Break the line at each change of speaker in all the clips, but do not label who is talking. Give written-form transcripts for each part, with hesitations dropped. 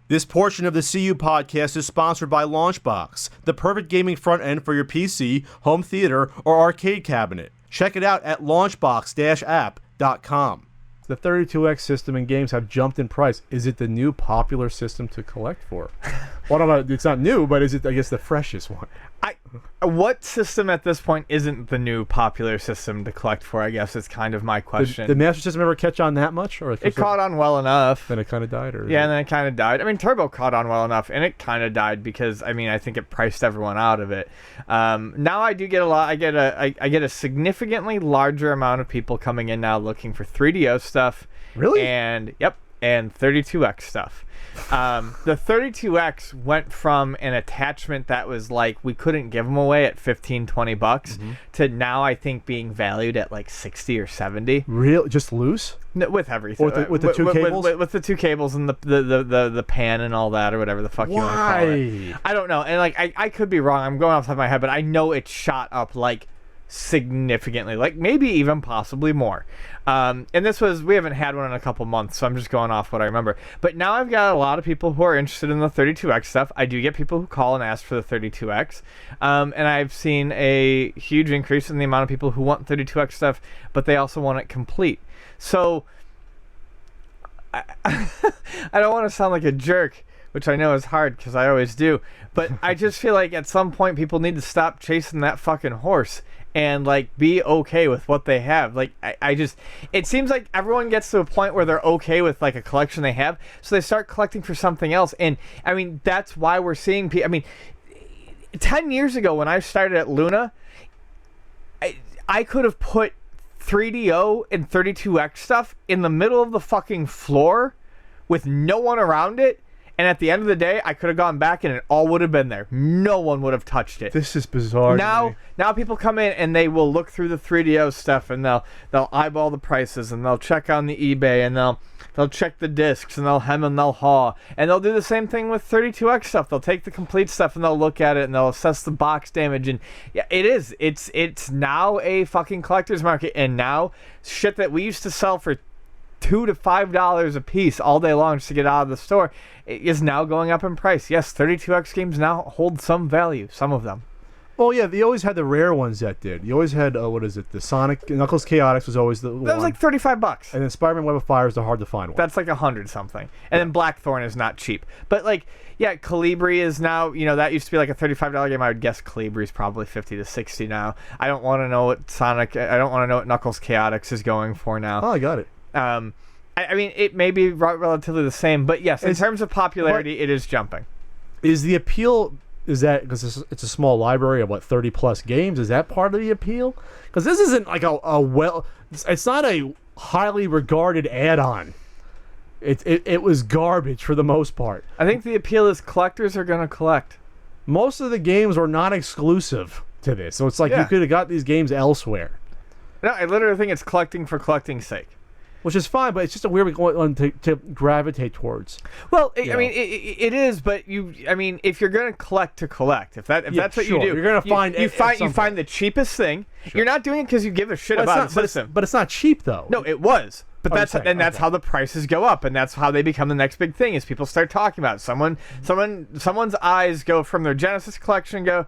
This portion of the CU podcast is sponsored by Launchbox, the perfect gaming front end for your PC, home theater, or arcade cabinet. Check it out at launchbox-app.com. The 32X system and games have jumped in price. Is it the new popular system to collect for? Well, I don't know. It's not new, but is it, I guess, the freshest one?
What system at this point isn't the new popular system to collect for, I guess, is kind of my question.
Did Master System ever catch on that much? Or
it caught on well enough.
Then it kind of died?
And then it kind of died. I mean, Turbo caught on well enough, and it kind of died because, I mean, I think it priced everyone out of it. Now I do get a lot. I get a significantly larger amount of people coming in now looking for 3DO stuff.
Really?
And 32X stuff. The 32X went from an attachment that was like we couldn't give them away at $15-$20 to now I think being valued at like 60 or 70.
Real? Just loose?
No, with everything.
With the two cables?
With the two cables and the pan and all that or whatever the fuck you want to call it. I don't know. And like I could be wrong. I'm going off the top of my head, but I know it shot up like significantly, like maybe even possibly more. And we haven't had one in a couple months, so I'm just going off what I remember. But now I've got a lot of people who are interested in the 32X stuff. I do get people who call and ask for the 32X, and I've seen a huge increase in the amount of people who want 32X stuff, but they also want it complete. So I don't want to sound like a jerk, which I know is hard because I always do, but I just feel like at some point people need to stop chasing that fucking horse and like be okay with what they have. Like it seems like everyone gets to a point where they're okay with like a collection they have, so they start collecting for something else. And I mean, that's why we're seeing people. I mean, 10 years ago when I started at Luna, I could have put 3DO and 32X stuff in the middle of the fucking floor with no one around it. And at the end of the day, I could have gone back and it all would have been there. No one would have touched it.
This is bizarre.
Now people come in and they will look through the 3DO stuff and they'll eyeball the prices and they'll check on the eBay and they'll check the discs and they'll hem and they'll haw. And they'll do the same thing with 32X stuff. They'll take the complete stuff and they'll look at it and they'll assess the box damage. And yeah, it is. It's now a fucking collector's market. And now shit that we used to sell for $2 to $5 a piece all day long just to get out of the store is now going up in price. Yes, 32X games now hold some value, some of them.
Well, yeah, they always had the rare ones that did. You always had, the Sonic, Knuckles Chaotix was always the one.
That was like $35.
And then Spider-Man Web of Fire is the hard to find one.
That's like 100 something. And then Blackthorn is not cheap. But like, yeah, Calibri is now, that used to be like a $35 game. I would guess Calibri is probably 50 to 60 now. I don't want to know what Knuckles Chaotix is going for now.
Oh, I got it.
I mean, it may be relatively the same, but yes, in terms of popularity, it is jumping.
Is the appeal, is that because it's a small library of 30 plus games? Is that part of the appeal? Because this isn't like it's not a highly regarded add-on. It was garbage for the most part.
I think the appeal is collectors are going to collect.
Most of the games were not exclusive to this, so it's like you could have got these games elsewhere.
No, I literally think it's collecting for collecting's sake.
Which is fine, but it's just a weird one to gravitate towards.
Well, I mean, it is, but if you're going to collect, if that's what you do,
you're going to find
you find the cheapest thing. Sure. You're not doing it because you give a shit about the system.
But it's not cheap though.
No, it was. But that's how the prices go up, and that's how they become the next big thing. Is people start talking about it. Someone's eyes go from their Genesis collection and go,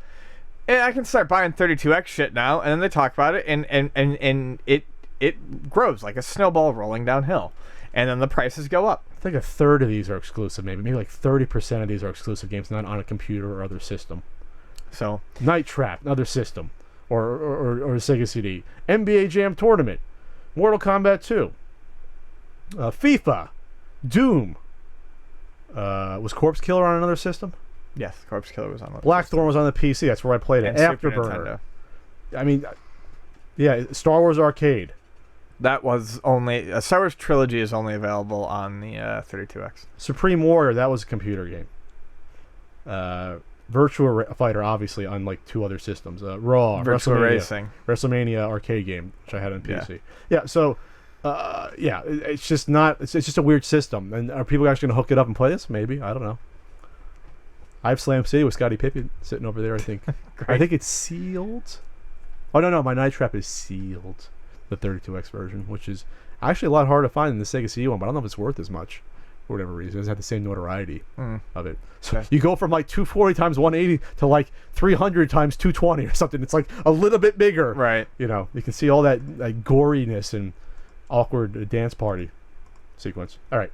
hey, I can start buying 32X shit now, and then they talk about it, and it grows like a snowball rolling downhill, and then the prices go up.
I think a third of these are exclusive, maybe like 30% of these are exclusive games, not on a computer or other system.
So
Night Trap, another system, or a Sega CD, NBA Jam Tournament, Mortal Kombat 2, FIFA, Doom. Was Corpse Killer on another system?
Yes, Corpse Killer was on.
Blackthorn was on the PC. That's where I played it. Afterburner. I mean, yeah, Star Wars Arcade.
That was only Star Wars Trilogy is only available on the 32X.
Supreme Warrior, that was a computer game. Virtua Fighter, obviously, on like two other systems. Raw,
Virtua Racing,
WrestleMania arcade game, which I had on PC. Yeah, so it's just not. It's just a weird system. And are people actually going to hook it up and play this? Maybe, I don't know. I have Slam City with Scottie Pippen sitting over there. I think. I think it's sealed. Oh no, my Night Trap is sealed. The 32X version, which is actually a lot harder to find than the Sega CD one, but I don't know if it's worth as much. for whatever reason. It doesn't have the same notoriety of it. So
Okay.
you go from like 240 times 180 to like 300 times 220 or something. It's like a little bit bigger.
Right.
You know, you can see all that like goriness and awkward dance party sequence. All right.